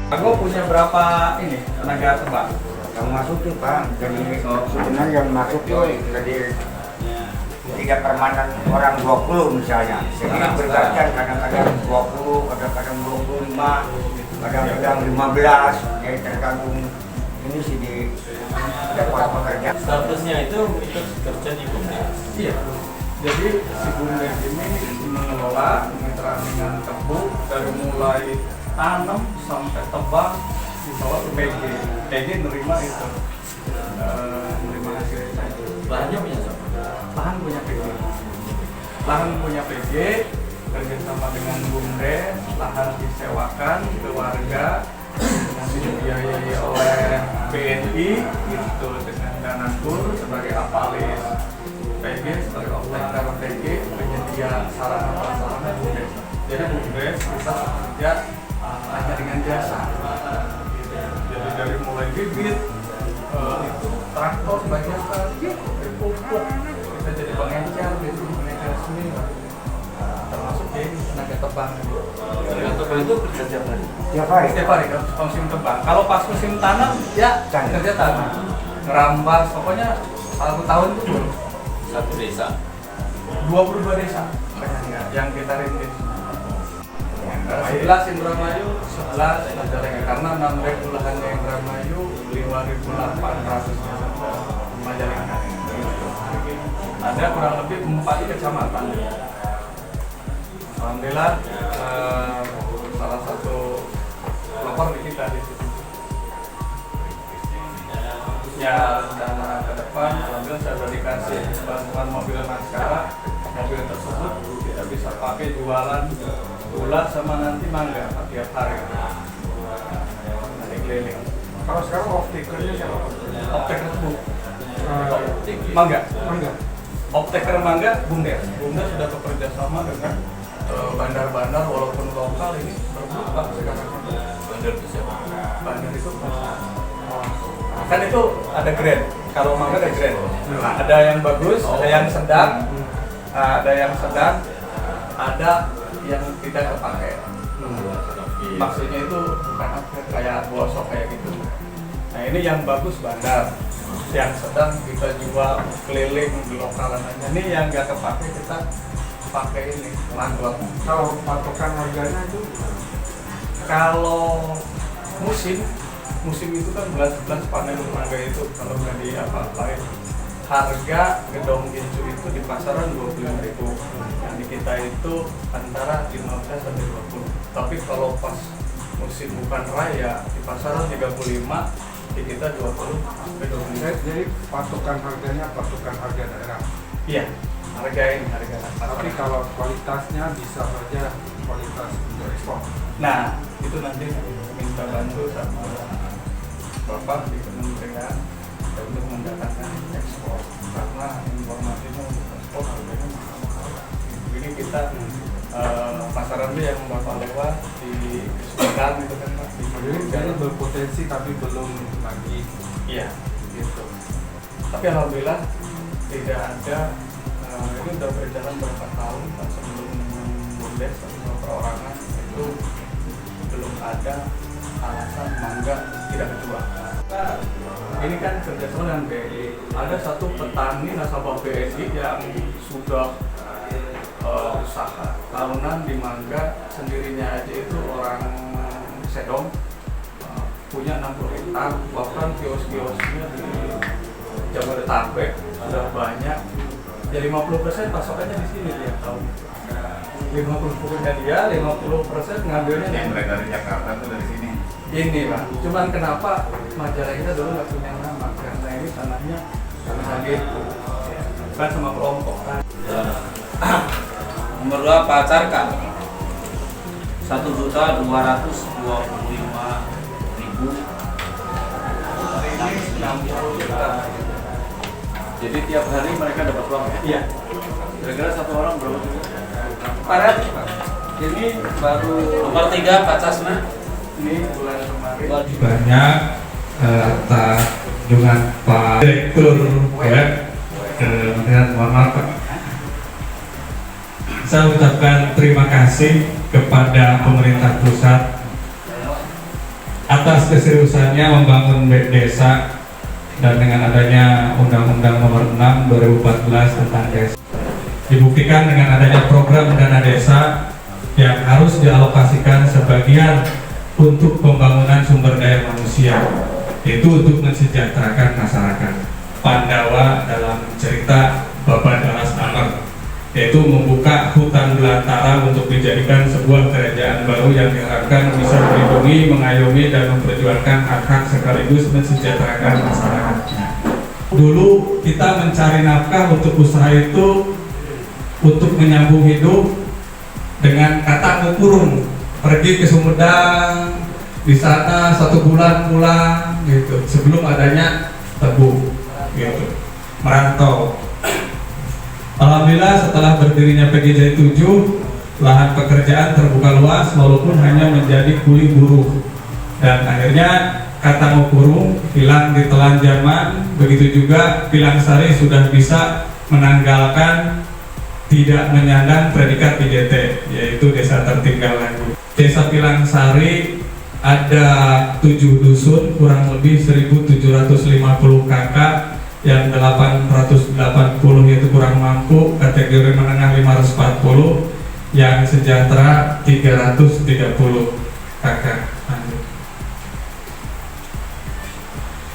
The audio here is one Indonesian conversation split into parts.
Aku punya berapa ini tenaga tebak? Yang masuk tuh Pak, jadi sebenarnya yang masuk tuh jadi tidak permanen orang 20 misalnya. Jadi bergantian kadang-kadang 20, kadang-kadang 25, kadang-kadang 15. Jadi tergantung ini sih di dapat pekerja. Statusnya itu kerja di BUMDes. Iya. Jadi si BUMDes ini mengelola mitra dengan tebu dari mulai tanam sampai tebang dibawa ke PG. PG nerima itu, nerima hasil itu. Lahannya punya siapa? Lahan punya PG. Lahan punya PG kerjasama dengan BUMDes, lahan disewakan ke warga, nanti dibiayai oleh BNI gitu dengan dana kur sebagai apalis PG, sebagai operator PG, penyedia sarana prasarana BUMDes. Jadi BUMDes kita bekerja hanya dengan jasa. Jadi dari mulai bibit, itu traktor, bagian pupuk, kita jadi pengencer, jadi pengencer sendiri, termasuk di tenaga tebang. Tenaga tebang itu kerja tiap hari? Tiap hari? Setiap hari musim tebang. Kalau pas musim tanam, ya kerja tanam, ngerambas, pokoknya 1 tahun itu Satu desa? 22 desa yang kita rintis. 11 Indramayu, 11 Majalengka, karena 6.000 lahannya Indramayu, 5.800 Majalengka. Ada kurang lebih 4 kecamatan. Alhamdulillah, salah satu pelopor di kita di situ. Ya, dana ke depan, alhamdulillah saya sudah dikasih bantuan mobil Naskara. Mobil tersebut kita bisa pakai jualan gula sama nanti mangga tiap hari. Nanti keliling. Kalau sekarang off takernya siapa? Optaker bu, mangga. Optaker mangga, BUMDes. BUMDes sudah bekerja sama dengan bandar-bandar walaupun lokal ini terbuka sekarang. Bandar itu siapa? Bandar itu kan itu ada grade. Kalau mangga ada grade. Ada yang bagus, ada yang sedang, ada yang sedang, ada yang tidak terpakai. Maksudnya itu bukan upgrade kayak bosok kayak gitu. Nah ini yang bagus bandar, yang sedang kita jual keliling di lokalan aja. Ini yang nggak terpakai kita pakai ini manglot. Kalau patokan harganya itu? Kalau musim itu kan 11 panen mangga itu, kalau nggak di apa-apain. Harga gedong gincu itu di pasaran 25.000, yang di kita itu antara 15 sampai 20. Tapi kalau pas musim bukan raya di pasaran 35, di kita 20 sampai 25. Jadi patokan harganya patokan harga daerah. Iya, harga pasaran. Tapi kalau kualitasnya bisa saja kualitas untuk ekspor. Nah, itu nanti minta bantu sama Bapak di Kementerian untuk mendatangkan ekspor, karena informasinya untuk ekspor harganya mahal. Ini kita pasaran itu yang Bapak lewat di Sumedang itu kan Pak. Jadi berpotensi tapi belum lagi. Iya, gitu. Tapi alhamdulillah tidak ada. Ini udah berjalan berapa tahun Pak, sebelum BUMDes atau perorangan itu belum ada alasan mangga tidak dijual. Ini kan kerjasama dengan BNI. Ada satu petani nasabah BNI yang sudah usaha tahunan di mangga sendirinya aja itu orang Sedong, punya 60 hektar, bahkan kios-kiosnya di Jabodetabek sudah banyak. Ya 50% pasokannya di sini tiap tahun. 50%-nya dia, 50% ngambilnya yang mulai dari Jakarta tuh dari sini. Ini Pak, cuman kenapa Majalengka dulu nggak punya nama? Karena ini tanahnya tanah gitu, kan sama kelompok kan. Nomor 2 pacarkan 1.225.000. Hari ini 60 juta. Jadi tiap hari mereka dapat uang ya? Iya. Kira-kira satu orang berapa juta? Paret, ini baru Nomor 3 Pacasna. ini bulan kemarin. Banyak atas dengan Pak Direktur Web Kementerian, mohon maaf Pak. Saya ucapkan terima kasih kepada pemerintah pusat atas keseriusannya membangun desa, dan dengan adanya Undang-Undang Nomor 6 2014 tentang desa, dibuktikan dengan adanya program dana desa yang harus dialokasikan sebagian untuk pembangunan sumber daya manusia, yaitu untuk mensejahterakan masyarakat. Pandawa dalam cerita Babat Dalas Amer, yaitu membuka hutan belantara untuk dijadikan sebuah kerajaan baru yang diharapkan bisa melindungi, mengayomi, dan memperjuangkan hak-hak sekaligus mensejahterakan masyarakatnya. Dulu kita mencari nafkah untuk usaha itu untuk menyambung hidup dengan kata ngukurung, pergi ke Sumedang, di sana 1 bulan pulang gitu, sebelum adanya tebu gitu, merantau. Alhamdulillah setelah berdirinya PGJ 7, lahan pekerjaan terbuka luas walaupun hanya menjadi kuli buruh, dan akhirnya kata ngukurung hilang ditelan zaman. Begitu juga Pilangsari sudah bisa menanggalkan tidak menyandang predikat PJT, yaitu desa tertinggal lagi. Desa Pilangsari ada 7 dusun, kurang lebih 1.750 kakak, yang 880 yaitu kurang mampu, kategori menengah 540, yang sejahtera 330 kakak.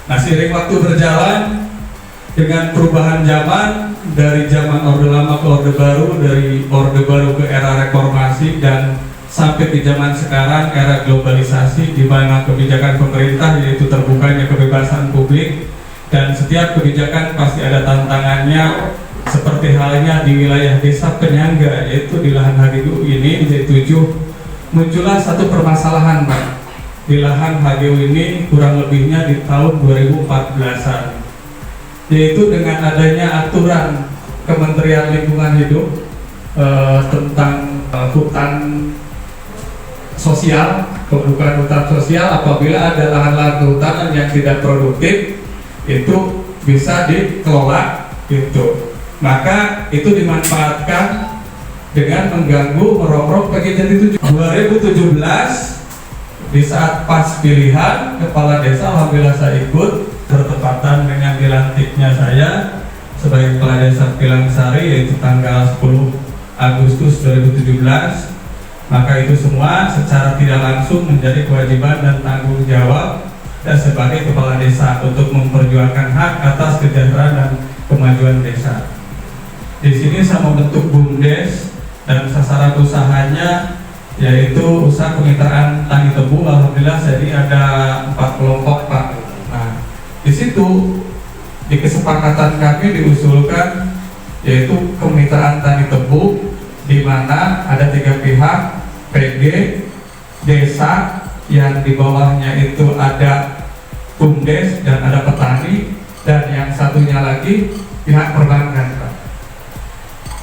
Nah, seiring waktu berjalan dengan perubahan zaman, dari zaman Orde Lama ke Orde Baru, dari Orde Baru ke era reformasi, dan sampai di zaman sekarang era globalisasi, di mana kebijakan pemerintah yaitu terbukanya kebebasan publik, dan setiap kebijakan pasti ada tantangannya, seperti halnya di wilayah desa penyangga, yaitu di lahan HGU ini di D7, muncullah satu permasalahan, Pak. Di lahan HGU ini kurang lebihnya di tahun 2014-an, yaitu dengan adanya aturan Kementerian Lingkungan Hidup tentang hutan sosial, pembukaan hutan sosial. Apabila ada lahan-lahan kehutanan yang tidak produktif, itu bisa dikelola gitu. Maka itu dimanfaatkan dengan mengganggu, merongrong PGJ 7. 2017 di saat pas pilihan kepala desa, alhamdulillah saya ikut, bertepatan dengan dilantiknya saya sebagai kepala desa Pilangsari, yaitu tanggal 10 Agustus 2017. Maka itu semua secara tidak langsung menjadi kewajiban dan tanggung jawab dan sebagai kepala desa untuk memperjuangkan hak atas kesejahteraan dan kemajuan desa. Di sini saya membentuk BUMDes, dan sasaran usahanya yaitu usaha kemitraan tani tebu. Alhamdulillah jadi ada 4 kelompok, Pak. Nah, di situ di kesepakatan kami diusulkan yaitu kemitraan tani tebu, di mana ada 3 pihak, PG, desa, yang di bawahnya itu ada BUMDes dan ada petani, dan yang satunya lagi pihak perbankan, Pak.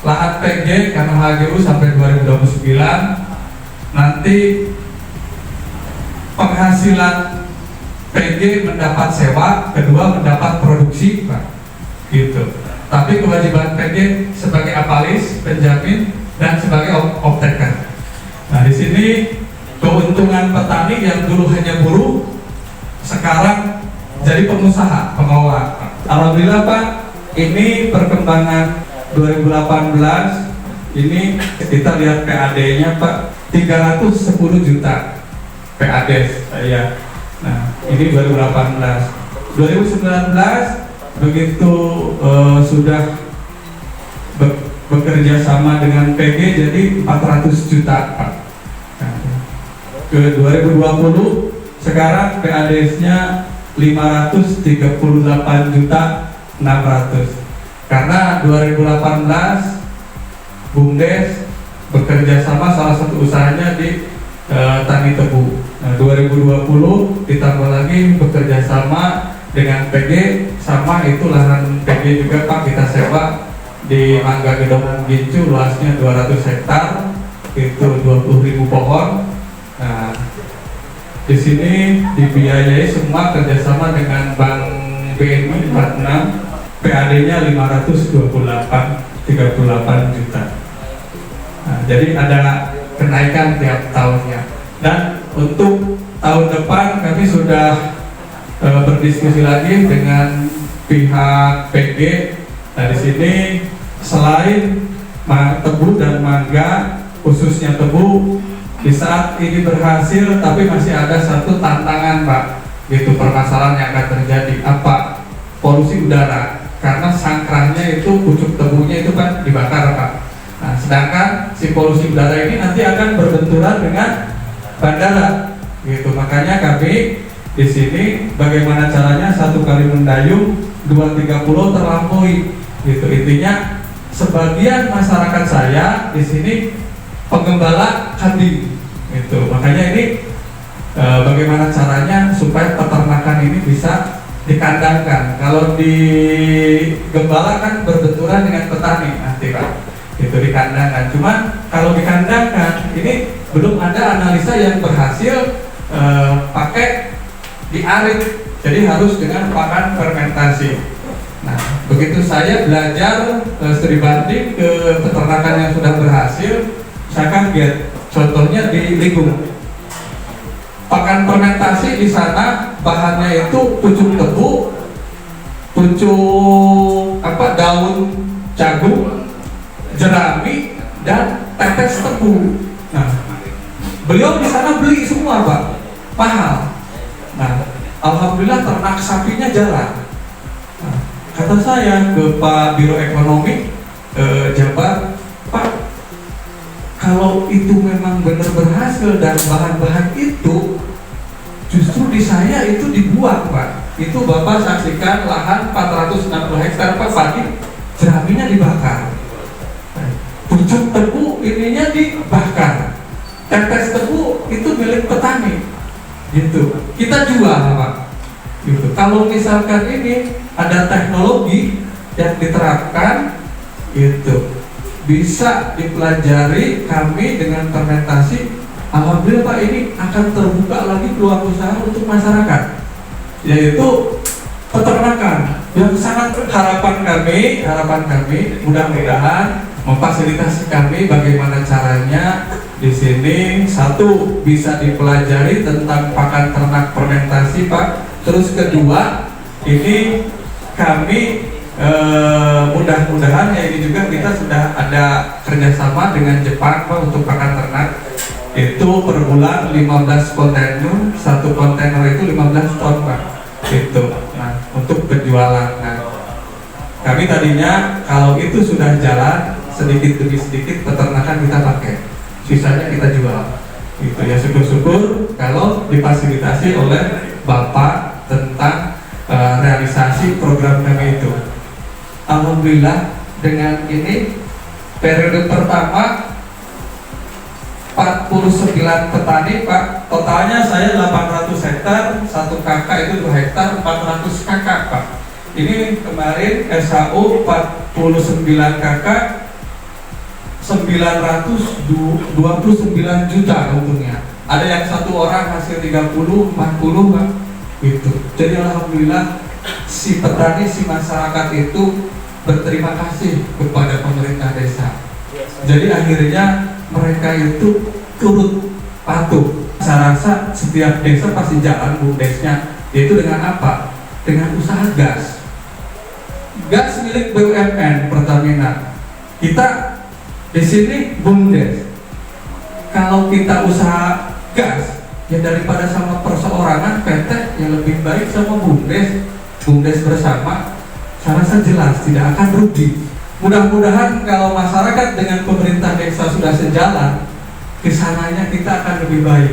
Lahan PG karena HGU sampai 2029, nanti penghasilan PG mendapat sewa, kedua mendapat produksi, Pak. Gitu. Tapi kewajiban PG sebagai apalis, penjamin, dan sebagai off-taker. Nah, di sini keuntungan petani yang dulu hanya buruh, sekarang jadi pengusaha, pengelola. Alhamdulillah, Pak, ini perkembangan 2018 ini kita lihat PAD-nya, Pak, 310 juta PAD saya. Nah, ini 2018. 2019 begitu sudah bekerja sama dengan PG jadi 400 juta, Pak. Ke 2020 sekarang PADS-nya 538 juta 600. Karena 2018 BUMDes bekerja sama, salah satu usahanya di tani tebu. Nah, 2020 ditambah lagi bekerja sama dengan PG, sama itu lahan PG juga, Pak, kita sewa di Mangga Gedong Gincu, luasnya 200 hektar, itu 20.000 pohon. Nah, di sini dibiayai semua kerjasama dengan Bank BNI 46, PAD-nya 538 juta. Nah, jadi ada kenaikan tiap tahunnya. Dan untuk tahun depan kami sudah berdiskusi lagi dengan pihak PG. Nah, di sini selain tebu dan mangga, khususnya tebu, di saat ini berhasil, tapi masih ada satu tantangan, Pak. Itu permasalahan yang akan terjadi. Apa? Polusi udara. Karena sangkrahnya itu, pucuk tebunya itu kan dibakar, Pak. Nah, sedangkan si polusi udara ini nanti akan berbenturan dengan bandara. Gitu. Makanya kami di sini bagaimana caranya satu kali mendayung 2-3 pulau terlampaui. Gitu. Intinya sebagian masyarakat saya di sini penggembala kambing. Gitu. Makanya ini bagaimana caranya supaya peternakan ini bisa dikandangkan. Kalau di gembala kan berbenturan dengan petani nanti, Pak. Itu dikandangkan. Cuman kalau dikandangkan ini belum ada analisa yang berhasil pakai diarit. Jadi harus dengan pakan fermentasi. Nah, begitu saya belajar studi banding ke peternakan yang sudah berhasil, saya kaget. Contohnya di Ligung. Pakan fermentasi di sana bahannya itu pucuk tebu, pucuk daun jagung, jerami, dan tetes tebu. Nah, beliau di sana beli semua, Pak, mahal. Nah, alhamdulillah ternak sapinya jalan. Nah, kata saya ke Pak Biro Ekonomi Jabar, Pak, kalau itu memang benar berhasil dan bahan-bahan itu justru di saya itu dibuat, Pak. Itu Bapak saksikan lahan 460 hektar Pak, padi jeraminya dibakar. Pucuk tebu ininya dibakar. Tetes tebu itu milik petani. Gitu. Kita jual, Pak. Gitu. Kalau misalkan ini ada teknologi yang diterapkan, gitu, bisa dipelajari kami dengan fermentasi. Alhamdulillah, Pak, ini akan terbuka lagi peluang usaha untuk masyarakat, yaitu peternakan. Yang sangat harapan kami mudah-mudahan memfasilitasi kami bagaimana caranya di sini satu bisa dipelajari tentang pakan ternak fermentasi, Pak. Terus kedua, ini kami mudah-mudahan ya ini juga kita sudah ada kerjasama dengan Jepang, Pak, untuk pakan ternak. Itu per bulan 15 kontainer, satu kontainer itu 15 ton, Pak. Itu. Nah, untuk penjualan. Nah, kami tadinya kalau itu sudah jalan sedikit demi sedikit peternakan kita pakai, sisanya kita jual. Gitu ya, syukur-syukur kalau difasilitasi oleh Bapak tentang realisasi program kami itu. Alhamdulillah dengan ini periode pertama 49 petani, Pak. Totalnya saya 800 hektar, 1 kakak itu 2 hektar, 400 kakak, Pak. Ini kemarin SHU 49 kakak, 929 juta untungnya. Ada yang satu orang hasil 30, 40, Pak. Gitu. Jadi alhamdulillah si petani, si masyarakat itu berterima kasih kepada pemerintah desa. Jadi akhirnya mereka itu turut patuh. Saya rasa setiap desa pasti jalan BUMDesnya, yaitu dengan apa? Dengan usaha gas. Gas milik BUMN Pertamina. Kita di sini BUMDes. Kalau kita usaha gas, ya daripada sama perseorangan PT, yang lebih baik sama BUMDes bersama. Saya rasa jelas tidak akan rugi. Mudah-mudahan kalau masyarakat dengan pemerintah desa sudah sejalan, kesananya kita akan lebih baik.